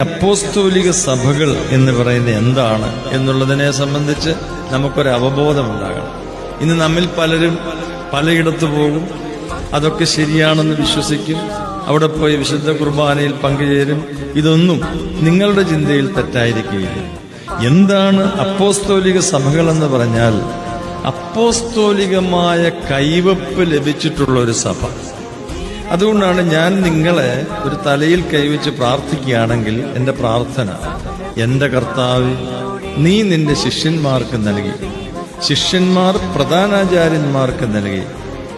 അപ്പോസ്തോലിക സഭകൾ എന്ന് പറയുന്നത് എന്താണ് എന്നുള്ളതിനെ സംബന്ധിച്ച് നമുക്കൊരു അവബോധമുണ്ടാകണം. ഇന്ന് നമ്മിൽ പലരും പലയിടത്ത് പോകും, അതൊക്കെ ശരിയാണെന്ന് വിശ്വസിക്കും, അവിടെ പോയി വിശുദ്ധ കുർബാനയിൽ പങ്കുചേരും. ഇതൊന്നും നിങ്ങളുടെ ചിന്തയിൽ തെറ്റായിരിക്കുകയില്ല. എന്താണ് അപ്പോസ്തോലിക സഭകളെന്ന് പറഞ്ഞാൽ, അപ്പോസ്തോലികമായ കൈവപ്പ് ലഭിച്ചിട്ടുള്ള ഒരു സഭ. അതുകൊണ്ടാണ് ഞാൻ നിങ്ങളെ ഒരു തലയിൽ കൈവച്ച് പ്രാർത്ഥിക്കുകയാണെങ്കിൽ എൻ്റെ പ്രാർത്ഥന, എൻ്റെ കർത്താവേ, നീ നിന്റെ ശിഷ്യന്മാർക്ക് നൽകി, ശിഷ്യന്മാർ പ്രധാനാചാര്യന്മാർക്ക് നൽകി,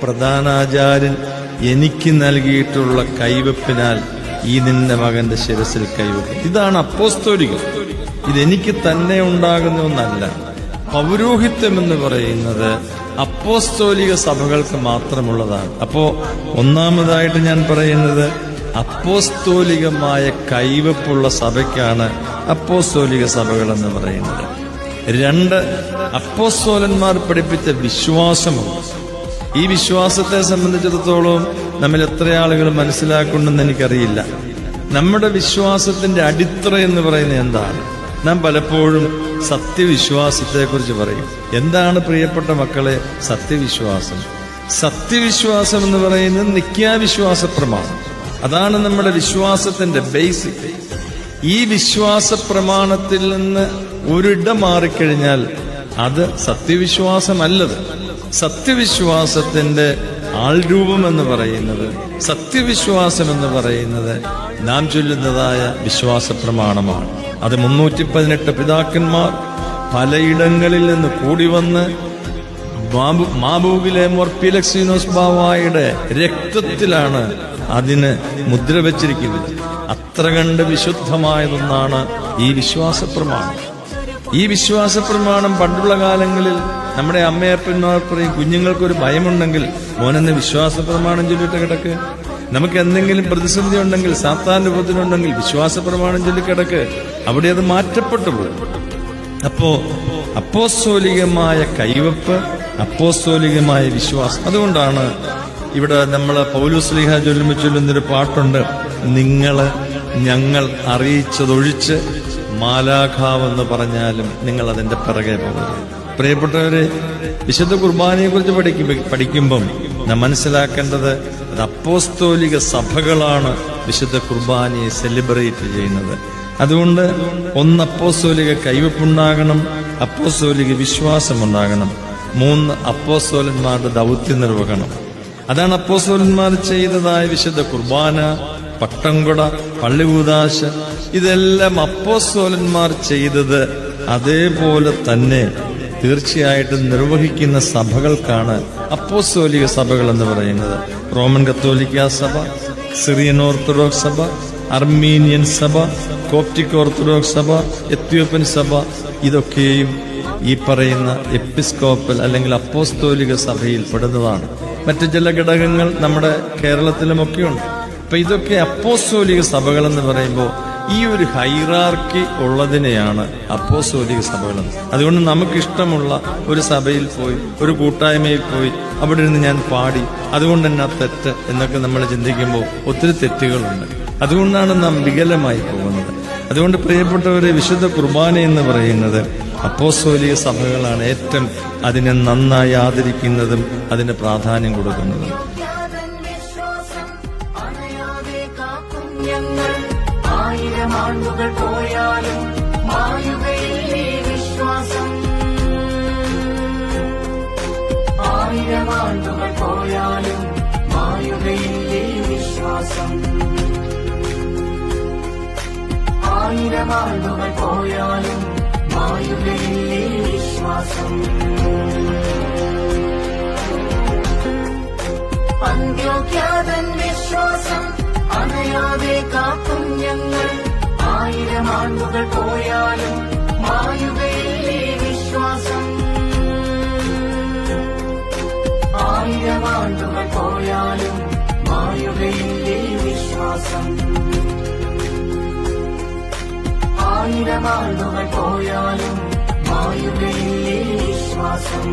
പ്രധാനാചാര്യൻ എനിക്ക് നൽകിയിട്ടുള്ള കൈവപ്പിനാൽ ഈ നിന്റെ മകന്റെ ശിരസിൽ കൈവെക്കും. ഇതാണ് അപ്പോസ്തോലികം. ഇതെനിക്ക് തന്നെ ഉണ്ടാകുന്ന ഒന്നല്ല. പൗരോഹിത്യം എന്ന് പറയുന്നത് അപ്പോസ്തോലിക സഭകൾക്ക് മാത്രമുള്ളതാണ്. അപ്പോ ഒന്നാമതായിട്ട് ഞാൻ പറയുന്നത്, അപ്പോസ്തോലികമായ കൈവപ്പുള്ള സഭയ്ക്കാണ് അപ്പോസ്തോലിക സഭകൾ എന്ന് പറയുന്നത്. 2, അപ്പോസ്തോലന്മാർ പഠിപ്പിച്ച വിശ്വാസമുണ്ട്. ഈ വിശ്വാസത്തെ സംബന്ധിച്ചിടത്തോളം നമ്മൾ എത്ര ആളുകൾ മനസ്സിലാക്കുന്നുണ്ടെന്ന് എനിക്കറിയില്ല. നമ്മുടെ വിശ്വാസത്തിന്റെ അടിത്തറ എന്ന് പറയുന്നത് എന്താണ്? നാം പലപ്പോഴും സത്യവിശ്വാസത്തെക്കുറിച്ച് പറയും. എന്താണ് പ്രിയപ്പെട്ട മക്കളെ സത്യവിശ്വാസം? സത്യവിശ്വാസം എന്ന് പറയുന്നത് നിത്യാവിശ്വാസ പ്രമാണം. അതാണ് നമ്മുടെ വിശ്വാസത്തിന്റെ ബേസിക്. ഈ വിശ്വാസ പ്രമാണത്തിൽ നിന്ന് ഒരിടം മാറിക്കഴിഞ്ഞാൽ അത് സത്യവിശ്വാസമല്ലത്. സത്യവിശ്വാസത്തിന്റെ ആൾരൂപം എന്ന് പറയുന്നത്, സത്യവിശ്വാസം എന്ന് പറയുന്നത് നാം ചൊല്ലുന്നതായ വിശ്വാസ പ്രമാണമാണ്. അത് 318 പിതാക്കന്മാർ പലയിടങ്ങളിൽ നിന്ന് കൂടി വന്ന് മാബൂഗിലെ മൊർപ്പിലക്സീനോസ് ബാവായുടെ രക്തത്തിലാണ് അതിന് മുദ്ര വച്ചിരിക്കുന്നത്. അത്ര കണ്ട് വിശുദ്ധമായതൊന്നാണ് ഈ വിശ്വാസ പ്രമാണം. ഈ വിശ്വാസ പ്രമാണം പണ്ടുള്ള കാലങ്ങളിൽ നമ്മുടെ അമ്മയപ്പന്മാർ പറയും, കുഞ്ഞുങ്ങൾക്കൊരു ഭയമുണ്ടെങ്കിൽ മോനെന്ന് വിശ്വാസ പ്രമാണം ചൊല്ലിട്ട് കിടക്ക്. നമുക്ക് എന്തെങ്കിലും പ്രതിസന്ധി ഉണ്ടെങ്കിൽ, സാത്താന്റെ ഉപദ്രവമുണ്ടെങ്കിൽ വിശ്വാസ പ്രമാണം ചൊല്ലിക്കിടക്ക്. അവിടെ അത് മാറ്റപ്പെട്ടു പോകും. അപ്പോ അപ്പോസ്തോലികമായ കൈവപ്പ്, അപ്പോസ്തോലികമായ വിശ്വാസം. അതുകൊണ്ടാണ് ഇവിടെ നമ്മൾ പൗലോസ് ശ്ലീഹ ചൊല്ലുമ്പോൾ ചൊല്ലുന്നൊരു പാട്ടുണ്ട്, നിങ്ങള് ഞങ്ങൾ അറിയിച്ചതൊഴിച്ച് മാലാഖാവെന്ന് പറഞ്ഞാലും നിങ്ങൾ അതിന്റെ പിറകെ പോകുന്നത്. പ്രിയപ്പെട്ടവരെ, വിശുദ്ധ കുർബാനയെ കുറിച്ച് പഠിക്കുമ്പം നാം മനസ്സിലാക്കേണ്ടത്, അത് അപ്പോസ്തോലിക സഭകളാണ് വിശുദ്ധ കുർബാനയെ സെലിബ്രേറ്റ് ചെയ്യുന്നത്. അതുകൊണ്ട് അപ്പോസ്തോലിക കൈവപ്പുണ്ടാകണം, അപ്പോസ്തോലിക വിശ്വാസം ഉണ്ടാകണം. 3, അപ്പോസ്തോലന്മാരുടെ ദൗത്യ നിർവഹണം. അതാണ് അപ്പോസ്തോലന്മാർ ചെയ്തതായ വിശുദ്ധ കുർബാന, പട്ടംകൊട, പള്ളികൂദാശ. ഇതെല്ലാം അപ്പോസ്തോലന്മാർ ചെയ്തത് അതേപോലെ തന്നെ തീർച്ചയായിട്ടും നിർവഹിക്കുന്ന സഭകൾക്കാണ് അപ്പോസ്തോലിക സഭകൾ എന്ന് പറയുന്നത്. റോമൻ കത്തോലിക്ക സഭ, സിറിയൻ ഓർത്തഡോക്സ് സഭ, അർമീനിയൻ സഭ, കോപ്റ്റിക് ഓർത്തഡോക്സ് സഭ, എത്യോപ്യൻ സഭ, ഇതൊക്കെയും ഈ പറയുന്ന എപ്പിസ്കോപ്പൽ അല്ലെങ്കിൽ അപ്പോസ്തോലിക സഭയിൽ പെടുന്നതാണ്. മറ്റു ചില ഘടകങ്ങൾ നമ്മുടെ കേരളത്തിലുമൊക്കെയുണ്ട്. അപ്പൊ ഇതൊക്കെ അപ്പോസ്തോലിക സഭകൾ എന്ന് പറയുമ്പോൾ ഈ ഒരു ഹൈറാർക്കി ഉള്ളതിനെയാണ് അപ്പോസ്തോലിക സഭകൾ. അതുകൊണ്ട് നമുക്കിഷ്ടമുള്ള ഒരു സഭയിൽ പോയി, ഒരു കൂട്ടായ്മയിൽ പോയി അവിടെ ഇരുന്ന് ഞാൻ പാടി, അതുകൊണ്ട് തന്നെ തെറ്റ് എന്നൊക്കെ നമ്മൾ ചിന്തിക്കുമ്പോൾ ഒത്തിരി തെറ്റുകളുണ്ട്. അതുകൊണ്ടാണ് നാം വികലമായി പോകുന്നത്. അതുകൊണ്ട് പ്രിയപ്പെട്ടവരെ, വിശുദ്ധ കുർബാന എന്ന് പറയുന്നത് അപ്പോസ്തോലിക സഭകളാണ് ഏറ്റവും അതിനെ നന്നായി ആദരിക്കുന്നതും അതിന് പ്രാധാന്യം കൊടുക്കുന്നതും. ആണ്ടുകൾ പോയാലും മായുകയില്ലേ വിശ്വാസം, 1000 ആണ്ടുകൾ പോയാലും മായുകയില്ലേ വിശ്വാസം, 1000 ആണ്ടുകൾ പോയാലും മായുകയില്ലേ വിശ്വാസം. അന്ത്യോക്യാതൻ വിശ്വാസം അണയാതെ കാക്കും ഞങ്ങൾ, 1000 ആണ്ടുകൾ പോയാലും മായുകയില്ലേ വിശ്വാസം, 1000 ആണ്ടുകൾ പോയാലും മായുകയില്ലേ വിശ്വാസം, 1000 ആണ്ടുകൾ പോയാലും മായുകയില്ലേ വിശ്വാസം.